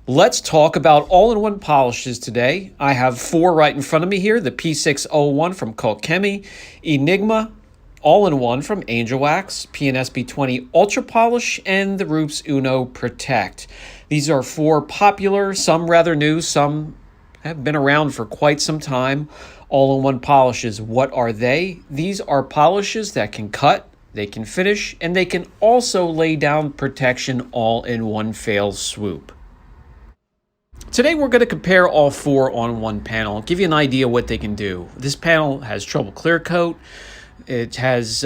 Let's talk about all-in-one polishes today. I have four right in front of me here. The P601 from Koch Chemie, Enigma, all-in-one from Angelwax, P&S B20 Ultra Polish, and the Rupes Uno Protect. These are four popular, some rather new, some have been around for quite some time. All-in-one polishes, what are they? These are polishes that can cut, they can finish, and they can also lay down protection all in one fell swoop. Today we're going to compare all four on one panel, give you an idea what they can do. This panel has trouble clear coat. It has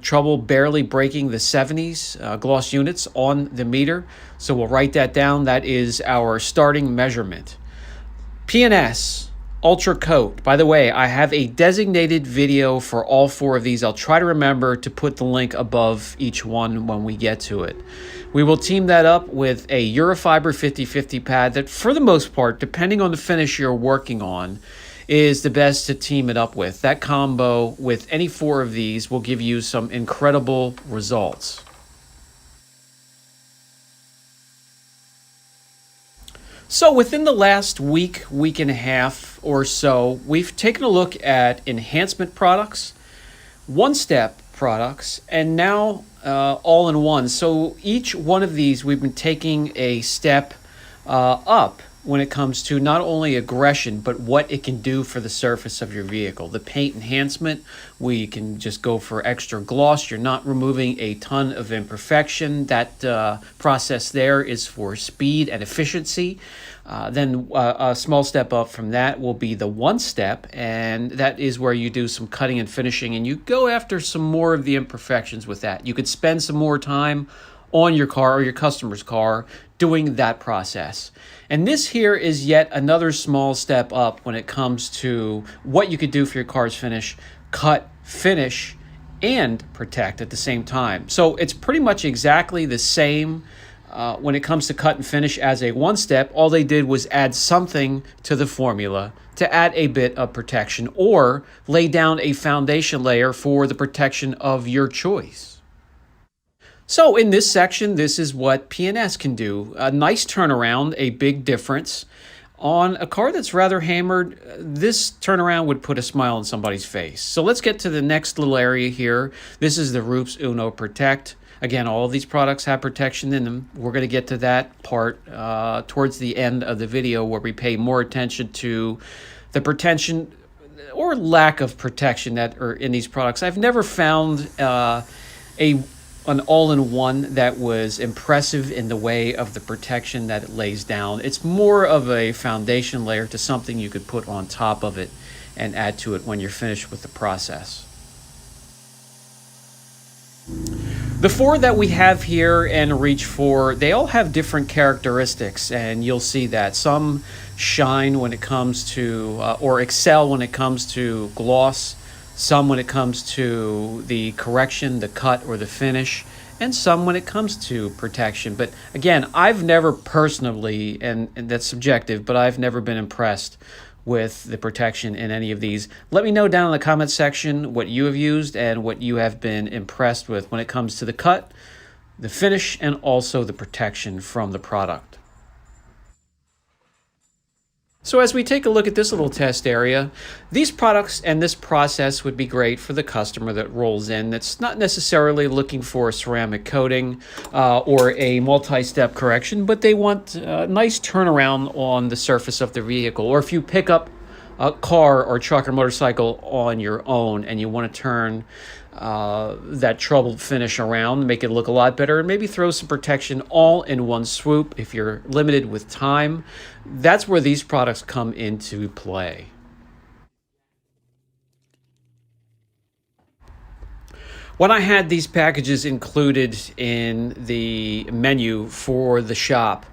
trouble barely breaking the 70s gloss units on the meter. So we'll write that down. That is our starting measurement. P&S Ultra Coat. By the way, I have a designated video for all four of these. I'll try to remember to put the link above each one when we get to it. We will team that up with a Eurofiber 50/50 pad that, for the most part, depending on the finish you're working on, is the best to team it up with. That combo with any four of these will give you some incredible results. So within the last week and a half or so, we've taken a look at enhancement products, one-step products, and now all-in-one. So each one of these, we've been taking a step up when it comes to not only aggression, but what it can do for the surface of your vehicle. The paint enhancement, we can just go for extra gloss. You're not removing a ton of imperfection. That process there is for speed and efficiency. Then a small step up from that will be the one step, and that is where you do some cutting and finishing, and you go after some more of the imperfections with that. You could spend some more time on your car or your customer's car doing that process. And this here is yet another small step up when it comes to what you could do for your car's finish: cut, finish, and protect at the same time. So it's pretty much exactly the same when it comes to cut and finish as a one step. All they did was add something to the formula to add a bit of protection or lay down a foundation layer for the protection of your choice. So in this section, this is what P&S can do. A nice turnaround, a big difference. On a car that's rather hammered, this turnaround would put a smile on somebody's face. So let's get to the next little area here. This is the Rupes Uno Protect. Again, all of these products have protection in them. We're going to get to that part towards the end of the video, where we pay more attention to the protection or lack of protection that are in these products. I've never found an all-in-one that was impressive in the way of the protection that it lays down. It's more of a foundation layer to something you could put on top of it and add to it when you're finished with the process. The four that we have here and reach for, they all have different characteristics, and you'll see that. Some shine when it comes to, or excel when it comes to gloss, some when it comes to the correction, the cut, or the finish, and some when it comes to protection. But again, I've never personally, and that's subjective, but I've never been impressed with the protection in any of these. Let me know down in the comment section what you have used and what you have been impressed with when it comes to the cut, the finish, and also the protection from the product. So as we take a look at this little test area, these products and this process would be great for the customer that rolls in that's not necessarily looking for a ceramic coating or a multi-step correction, but they want a nice turnaround on the surface of the vehicle. Or if you pick up a car or truck or motorcycle on your own and you want to turn that troubled finish around, make it look a lot better, and maybe throw some protection all in one swoop if you're limited with time, that's where these products come into play. When I had these packages included in the menu for the shop,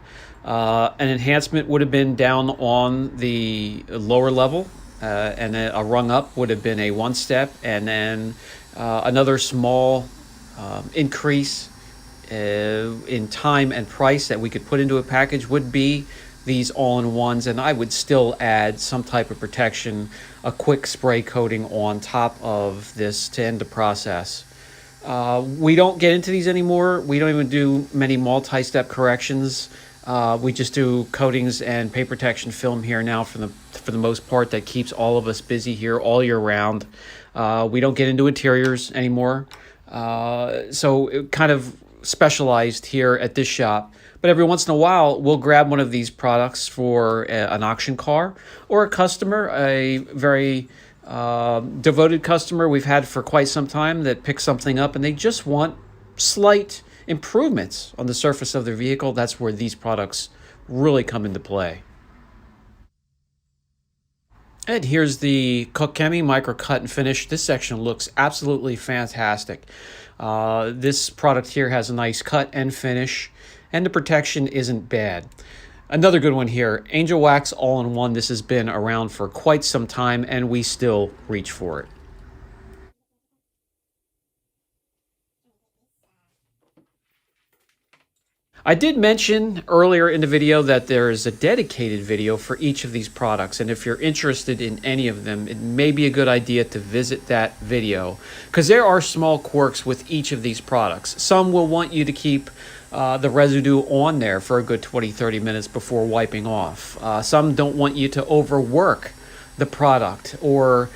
an enhancement would have been down on the lower level, and then a rung up would have been a one step, and then another small increase in time and price that we could put into a package would be these all-in-ones, and I would still add some type of protection, a quick spray coating on top of this to end the process. We don't get into these anymore. We don't even do many multi-step corrections. We just do coatings and paint protection film here now for the most part. That keeps all of us busy here all year round. We don't get into interiors anymore, so it kind of specialized here at this shop. But every once in a while, we'll grab one of these products for an auction car or a customer, a very devoted customer we've had for quite some time that picks something up and they just want slight improvements on the surface of their vehicle. That's where these products really come into play. And here's the Koch Chemie micro cut and finish. This section looks absolutely fantastic. This product here has a nice cut and finish, and the protection isn't bad. Another good one here, Angelwax all-in-one. This has been around for quite some time, and we still reach for it. I did mention earlier in the video that there is a dedicated video for each of these products, and if you're interested in any of them, it may be a good idea to visit that video because there are small quirks with each of these products. Some will want you to keep the residue on there for a good 20-30 minutes before wiping off. Some don't want you to overwork the product, or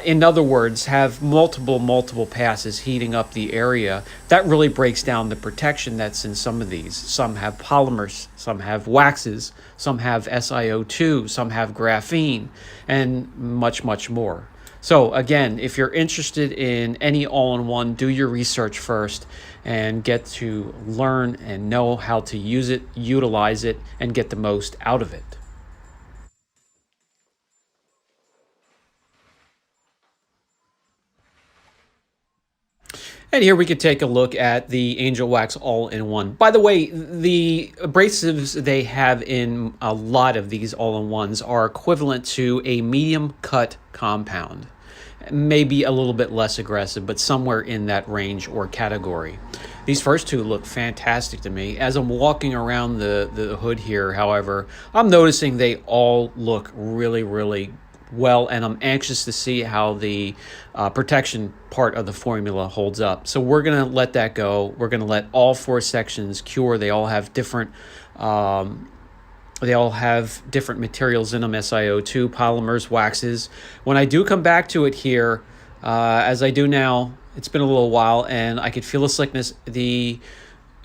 in other words, have multiple passes heating up the area. That really breaks down the protection that's in some of these. Some have polymers, some have waxes, some have SiO2, some have graphene, and much more. So again, if you're interested in any all-in-one, do your research first and get to learn and know how to use it, utilize it, and get the most out of it. And here we could take a look at the Angelwax all-in-one. By the way, the abrasives they have in a lot of these all-in-ones are equivalent to a medium cut compound. Maybe a little bit less aggressive, but somewhere in that range or category. These first two look fantastic to me. As I'm walking around the hood here, however, I'm noticing they all look really well, and I'm anxious to see how the protection part of the formula holds up. So we're going to let that go. We're going to let all four sections cure. They all have different materials in them, SiO2, polymers, waxes. When I do come back to it here, as I do now, it's been a little while, and I could feel the slickness. The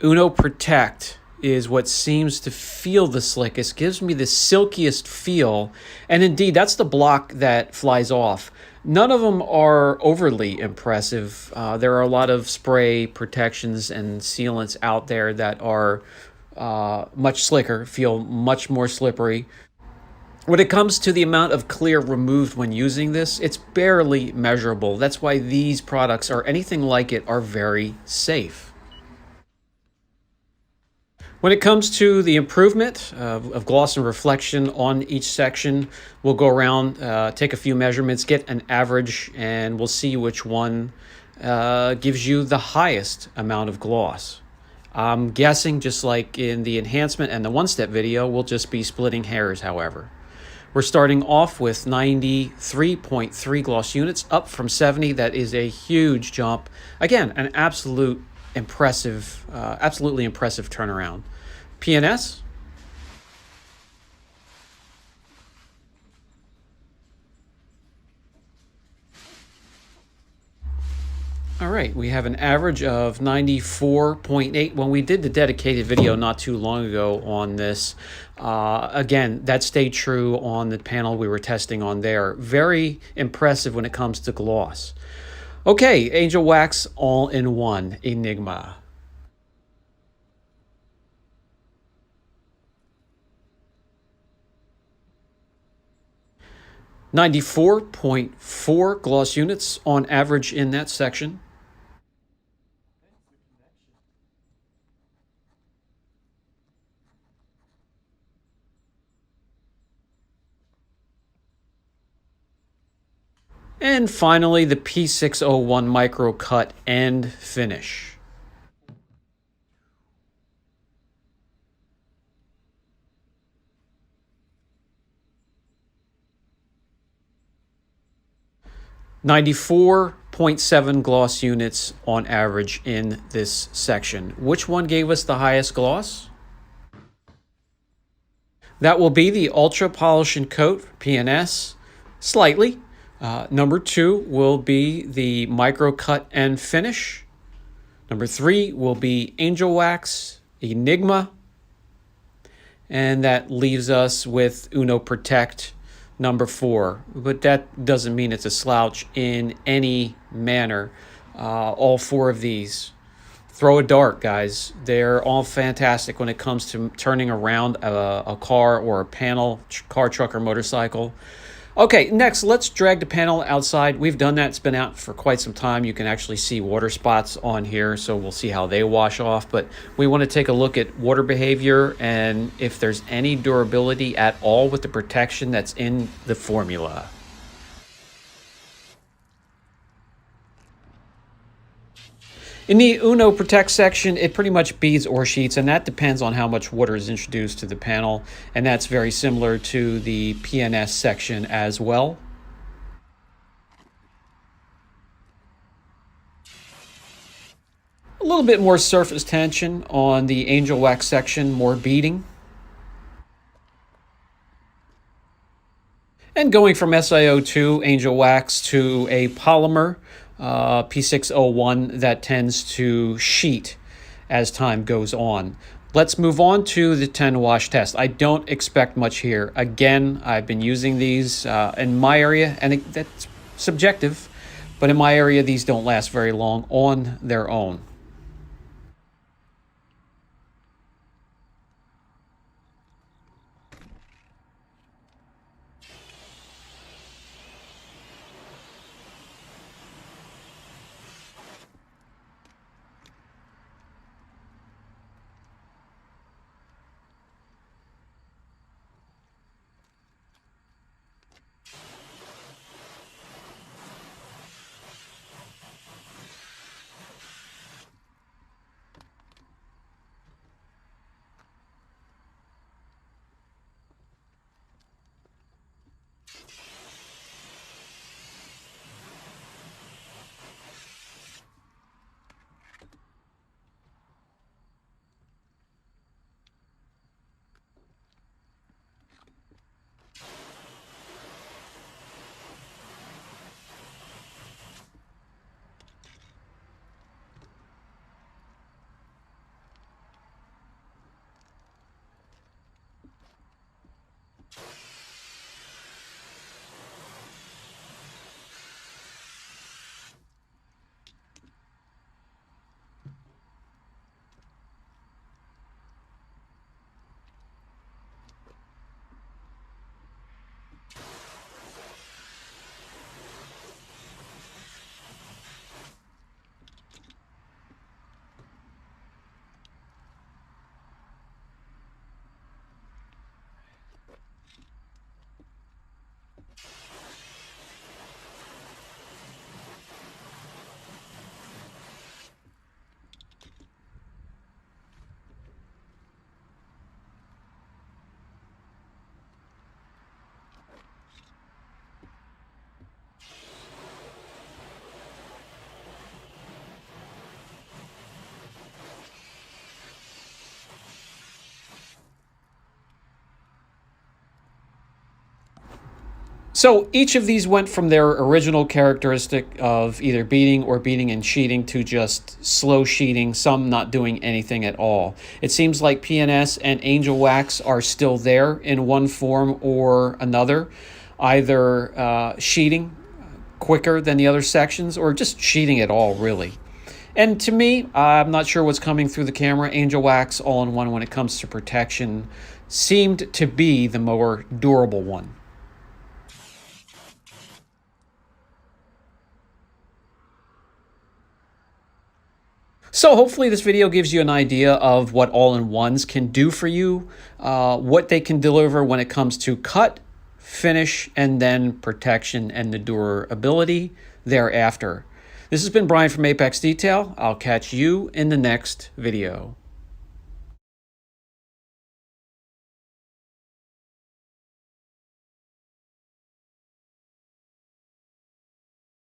Uno Protect is what seems to feel the slickest, gives me the silkiest feel, and indeed that's the block that flies off. None of them are overly impressive. There are a lot of spray protections and sealants out there that are much slicker, feel much more slippery. When it comes to the amount of clear removed when using this, it's barely measurable. That's why these products or anything like it are very safe. When it comes to the improvement of gloss and reflection on each section, we'll go around, take a few measurements, get an average, and we'll see which one gives you the highest amount of gloss. I'm guessing, just like in the enhancement and the one-step video, we'll just be splitting hairs, however. We're starting off with 93.3 gloss units, up from 70. That is a huge jump. Again, an absolutely impressive turnaround. P&S. All right, we have an average of 94.8. When we did the dedicated video not too long ago on this, again, that stayed true on the panel we were testing on there. Very impressive when it comes to gloss. Okay, Angelwax all-in-one Enigma. .4 gloss units on average in that section. And finally, the P601 micro cut and finish. .7 gloss units on average in this section. Which one gave us the highest gloss? That will be the Ultra Polish and Coat P&S, slightly. Number 2 will be the Micro Cut and Finish. Number 3 will be Angelwax Enigma. And that leaves us with Uno Protect number 4. But that doesn't mean it's a slouch in any manner. All 4 of these. Throw a dart, guys. They're all fantastic when it comes to turning around a car or a panel, car, truck, or motorcycle. Okay, next, let's drag the panel outside. We've done that. It's been out for quite some time. You can actually see water spots on here, so we'll see how they wash off. But we want to take a look at water behavior and if there's any durability at all with the protection that's in the formula. In the Uno Protect section, it pretty much beads or sheets, and that depends on how much water is introduced to the panel, and that's very similar to the P&S section as well. A little bit more surface tension on the Angelwax section, more beading. And going from SiO2 Angelwax to a polymer, P601, that tends to sheet as time goes on. Let's move on to the 10 wash test. I don't expect much here. Again, I've been using these in my area, and that's subjective, but in my area, these don't last very long on their own. So each of these went from their original characteristic of either beading or beading and sheeting to just slow sheeting, some not doing anything at all. It seems like P&S and Angelwax are still there in one form or another, either sheeting quicker than the other sections or just sheeting at all, really. And to me, I'm not sure what's coming through the camera. Angelwax all-in-one when it comes to protection seemed to be the more durable one. So hopefully this video gives you an idea of what all-in-ones can do for you, what they can deliver when it comes to cut, finish, and then protection and the durability thereafter. This has been Brian from Apex Detail. I'll catch you in the next video.